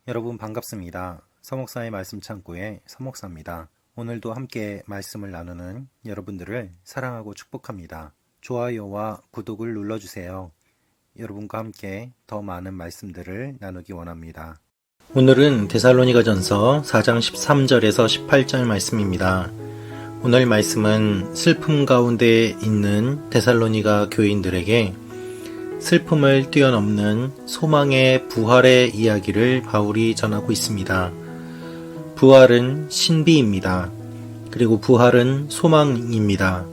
여러분 반갑습니다. 서목사의 말씀 창고의 서목사입니다. 오늘도 함께 말씀을 나누는 여러분들을 사랑하고 축복합니다. 좋아요와 구독을 눌러주세요. 여러분과 함께 더 많은 말씀들을 나누기 원합니다. 오늘은 데살로니가전서 4장 13절에서 18절 말씀입니다. 오늘 말씀은 슬픔 가운데 있는 데살로니가 교인들에게 슬픔을 뛰어넘는 소망의 부활의 이야기를 바울이 전하고 있습니다. 부활은 신비입니다. 그리고 부활은 소망입니다.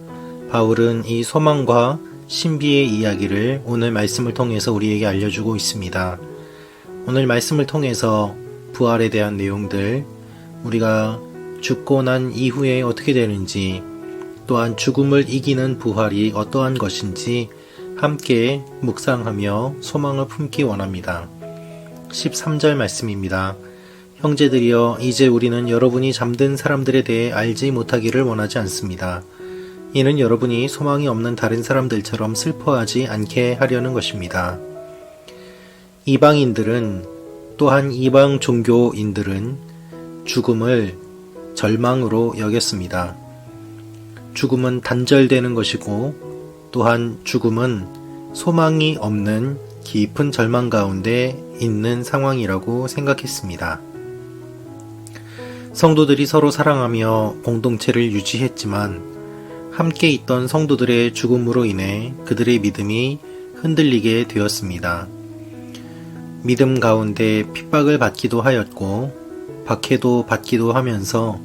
바울은 이 소망과 신비의 이야기를 오늘 말씀을 통해서 우리에게 알려주고 있습니다. 오늘 말씀을 통해서 부활에 대한 내용들, 우리가 죽고 난 이후에 어떻게 되는지, 또한 죽음을 이기는 부활이 어떠한 것인지 함께 묵상하며 소망을 품기 원합니다. 13절 말씀입니다. 형제들이여, 이제 우리는 여러분이 잠든 사람들에 대해 알지 못하기를 원하지 않습니다. 이는 여러분이 소망이 없는 다른 사람들처럼 슬퍼하지 않게 하려는 것입니다. 이방인들은, 또한 이방 종교인들은 죽음을 절망으로 여겼습니다. 죽음은 단절되는 것이고, 또한 죽음은 소망이 없는 깊은 절망 가운데 있는 상황이라고 생각했습니다. 성도들이 서로 사랑하며 공동체를 유지했지만 함께 있던 성도들의 죽음으로 인해 그들의 믿음이 흔들리게 되었습니다. 믿음 가운데 핍박을 받기도 하였고 박해도 받기도 하면서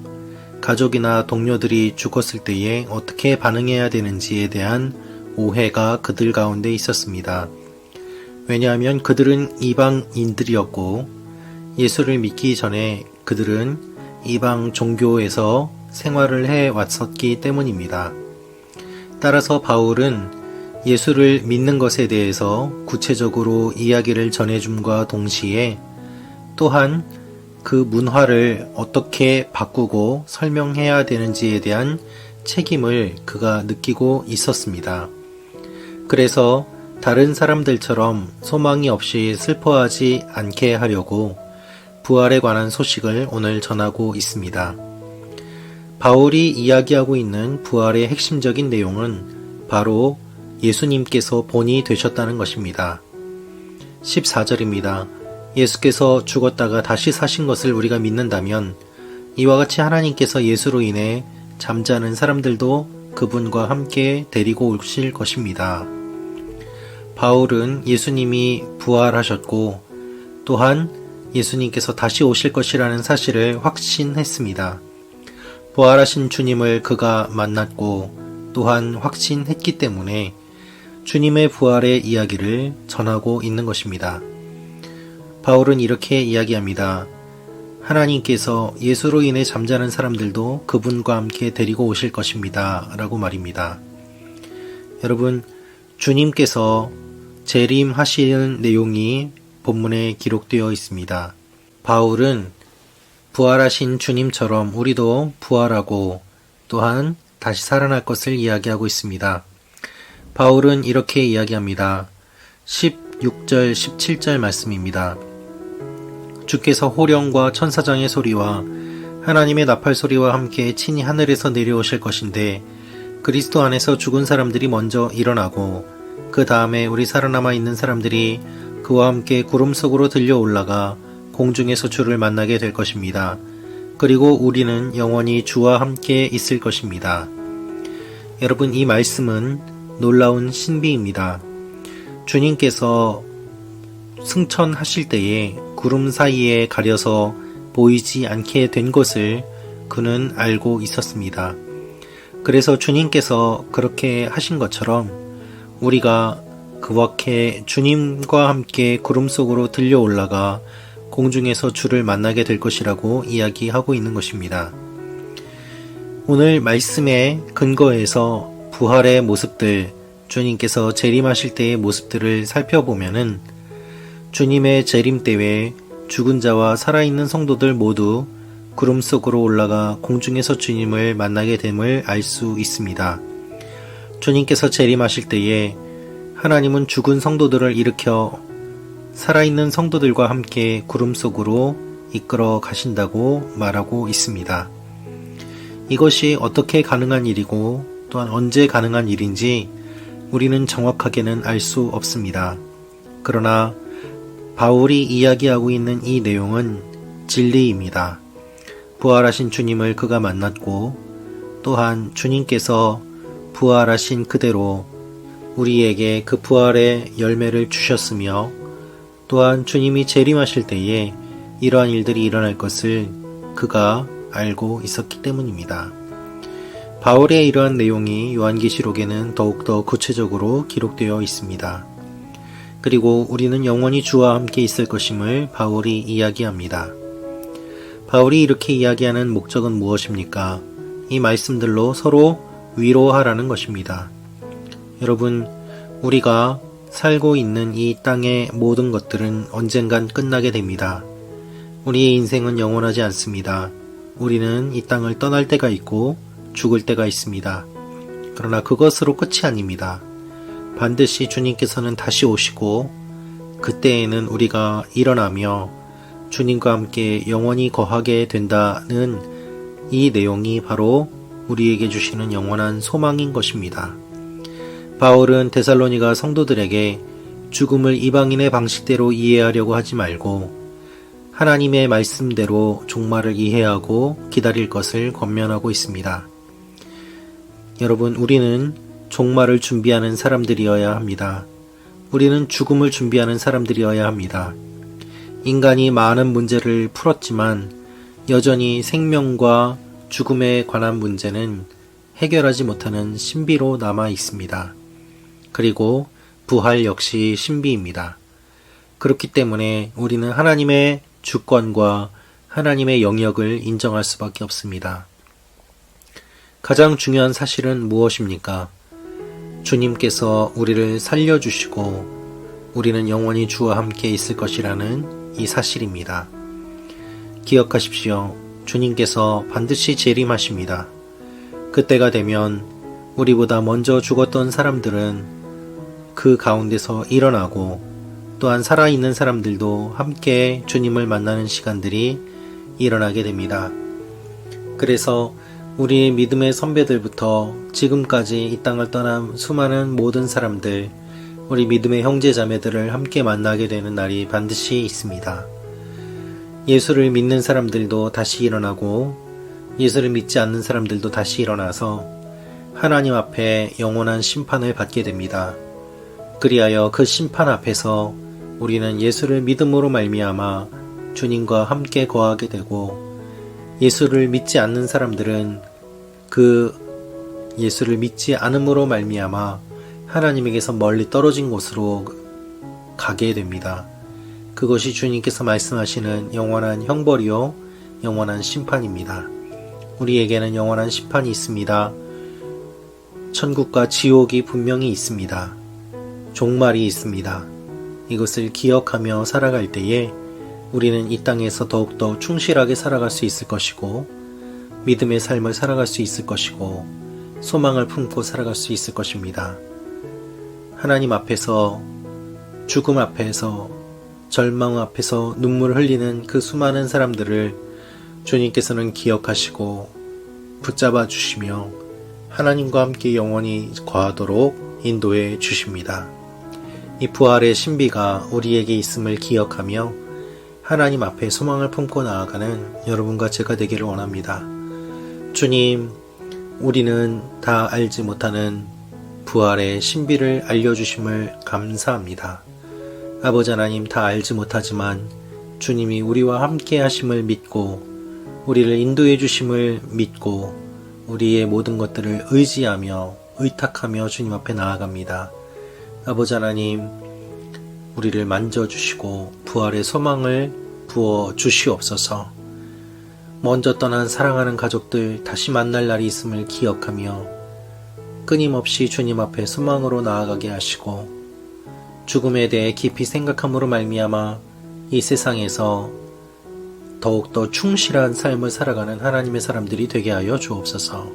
가족이나 동료들이 죽었을 때에 어떻게 반응해야 되는지에 대한 오해가 그들 가운데 있었습니다. 왜냐하면 그들은 이방인들이었고 예수를 믿기 전에 그들은 이방 종교에서 생활을 해왔었기 때문입니다. 따라서 바울은 예수를 믿는 것에 대해서 구체적으로 이야기를 전해줌과 동시에 또한 그 문화를 어떻게 바꾸고 설명해야 되는지에 대한 책임을 그가 느끼고 있었습니다. 그래서 다른 사람들처럼 소망이 없이 슬퍼하지 않게 하려고 부활에 관한 소식을 오늘 전하고 있습니다. 바울이 이야기하고 있는 부활의 핵심적인 내용은 바로 예수님께서 본이 되셨다는 것입니다. 14절입니다. 예수께서 죽었다가 다시 사신 것을 우리가 믿는다면 이와 같이 하나님께서 예수로 인해 잠자는 사람들도 그분과 함께 데리고 오실 것입니다. 바울은 예수님이 부활하셨고 또한 예수님께서 다시 오실 것이라는 사실을 확신했습니다. 부활하신 주님을 그가 만났고 또한 확신했기 때문에 주님의 부활의 이야기를 전하고 있는 것입니다. 바울은 이렇게 이야기합니다. 하나님께서 예수로 인해 잠자는 사람들도 그분과 함께 데리고 오실 것입니다. 라고 말입니다. 여러분, 주님께서 재림하시는 내용이 본문에 기록되어 있습니다. 바울은 부활하신 주님처럼 우리도 부활하고 또한 다시 살아날 것을 이야기하고 있습니다. 바울은 이렇게 이야기합니다. 16절, 17절 말씀입니다. 주께서 호령과 천사장의 소리와 하나님의 나팔 소리와 함께 친히 하늘에서 내려오실 것인데 그리스도 안에서 죽은 사람들이 먼저 일어나고 그 다음에 우리 살아남아 있는 사람들이 그와 함께 구름 속으로 들려 올라가 공중에서 주를 만나게 될 것입니다. 그리고 우리는 영원히 주와 함께 있을 것입니다. 여러분, 이 말씀은 놀라운 신비입니다. 주님께서 승천하실 때에 구름 사이에 가려서 보이지 않게 된 것을 그는 알고 있었습니다. 그래서 주님께서 그렇게 하신 것처럼 우리가 그렇게 주님과 함께 구름 속으로 들려 올라가 공중에서 주를 만나게 될 것이라고 이야기하고 있는 것입니다. 오늘 말씀의 근거에서 부활의 모습들, 주님께서 재림하실 때의 모습들을 살펴보면은 주님의 재림 때에 죽은 자와 살아있는 성도들 모두 구름 속으로 올라가 공중에서 주님을 만나게 됨을 알 수 있습니다. 주님께서 재림하실 때에 하나님은 죽은 성도들을 일으켜 살아있는 성도들과 함께 구름 속으로 이끌어 가신다고 말하고 있습니다. 이것이 어떻게 가능한 일이고 또한 언제 가능한 일인지 우리는 정확하게는 알 수 없습니다. 그러나 바울이 이야기하고 있는 이 내용은 진리입니다. 부활하신 주님을 그가 만났고 또한 주님께서 부활하신 그대로 우리에게 그 부활의 열매를 주셨으며 또한 주님이 재림하실 때에 이러한 일들이 일어날 것을 그가 알고 있었기 때문입니다. 바울의 이러한 내용이 요한계시록에는 더욱더 구체적으로 기록되어 있습니다. 그리고 우리는 영원히 주와 함께 있을 것임을 바울이 이야기합니다. 바울이 이렇게 이야기하는 목적은 무엇입니까? 이 말씀들로 서로 위로하라는 것입니다. 여러분, 우리가 살고 있는 이 땅의 모든 것들은 언젠간 끝나게 됩니다. 우리의 인생은 영원하지 않습니다. 우리는 이 땅을 떠날 때가 있고 죽을 때가 있습니다. 그러나 그것으로 끝이 아닙니다. 반드시 주님께서는 다시 오시고 그때에는 우리가 일어나며 주님과 함께 영원히 거하게 된다는 이 내용이 바로 우리에게 주시는 영원한 소망인 것입니다. 바울은 데살로니가 성도들에게 죽음을 이방인의 방식대로 이해하려고 하지 말고 하나님의 말씀대로 종말을 이해하고 기다릴 것을 권면하고 있습니다. 여러분, 우리는 종말을 준비하는 사람들이어야 합니다. 우리는 죽음을 준비하는 사람들이어야 합니다. 인간이 많은 문제를 풀었지만 여전히 생명과 죽음에 관한 문제는 해결하지 못하는 신비로 남아 있습니다. 그리고 부활 역시 신비입니다. 그렇기 때문에 우리는 하나님의 주권과 하나님의 영역을 인정할 수밖에 없습니다. 가장 중요한 사실은 무엇입니까? 주님께서 우리를 살려주시고 우리는 영원히 주와 함께 있을 것이라는 이 사실입니다. 기억하십시오. 주님께서 반드시 재림하십니다. 그때가 되면 우리보다 먼저 죽었던 사람들은 그 가운데서 일어나고 또한 살아있는 사람들도 함께 주님을 만나는 시간들이 일어나게 됩니다. 그래서 우리의 믿음의 선배들부터 지금까지 이 땅을 떠난 수많은 모든 사람들, 우리 믿음의 형제 자매들을 함께 만나게 되는 날이 반드시 있습니다. 예수를 믿는 사람들도 다시 일어나고 예수를 믿지 않는 사람들도 다시 일어나서 하나님 앞에 영원한 심판을 받게 됩니다. 그리하여 그 심판 앞에서 우리는 예수를 믿음으로 말미암아 주님과 함께 거하게 되고 예수를 믿지 않는 사람들은 그 예수를 믿지 않음으로 말미암아 하나님에게서 멀리 떨어진 곳으로 가게 됩니다. 그것이 주님께서 말씀하시는 영원한 형벌이요 영원한 심판입니다. 우리에게는 영원한 심판이 있습니다. 천국과 지옥이 분명히 있습니다. 종말이 있습니다. 이것을 기억하며 살아갈 때에 우리는 이 땅에서 더욱더 충실하게 살아갈 수 있을 것이고 믿음의 삶을 살아갈 수 있을 것이고 소망을 품고 살아갈 수 있을 것입니다. 하나님 앞에서 죽음 앞에서 절망 앞에서 눈물을 흘리는 그 수많은 사람들을 주님께서는 기억하시고 붙잡아 주시며 하나님과 함께 영원히 거하도록 인도해 주십니다. 이 부활의 신비가 우리에게 있음을 기억하며 하나님 앞에 소망을 품고 나아가는 여러분과 제가 되기를 원합니다. 주님, 우리는 다 알지 못하는 부활의 신비를 알려주심을 감사합니다. 아버지 하나님, 다 알지 못하지만 주님이 우리와 함께 하심을 믿고 우리를 인도해 주심을 믿고 우리의 모든 것들을 의지하며 의탁하며 주님 앞에 나아갑니다. 아버지 하나님, 우리를 만져주시고 부활의 소망을 부어 주시옵소서. 먼저 떠난 사랑하는 가족들 다시 만날 날이 있음을 기억하며 끊임없이 주님 앞에 소망으로 나아가게 하시고 죽음에 대해 깊이 생각함으로 말미암아 이 세상에서 더욱더 충실한 삶을 살아가는 하나님의 사람들이 되게 하여 주옵소서.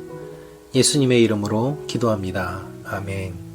예수님의 이름으로 기도합니다. 아멘.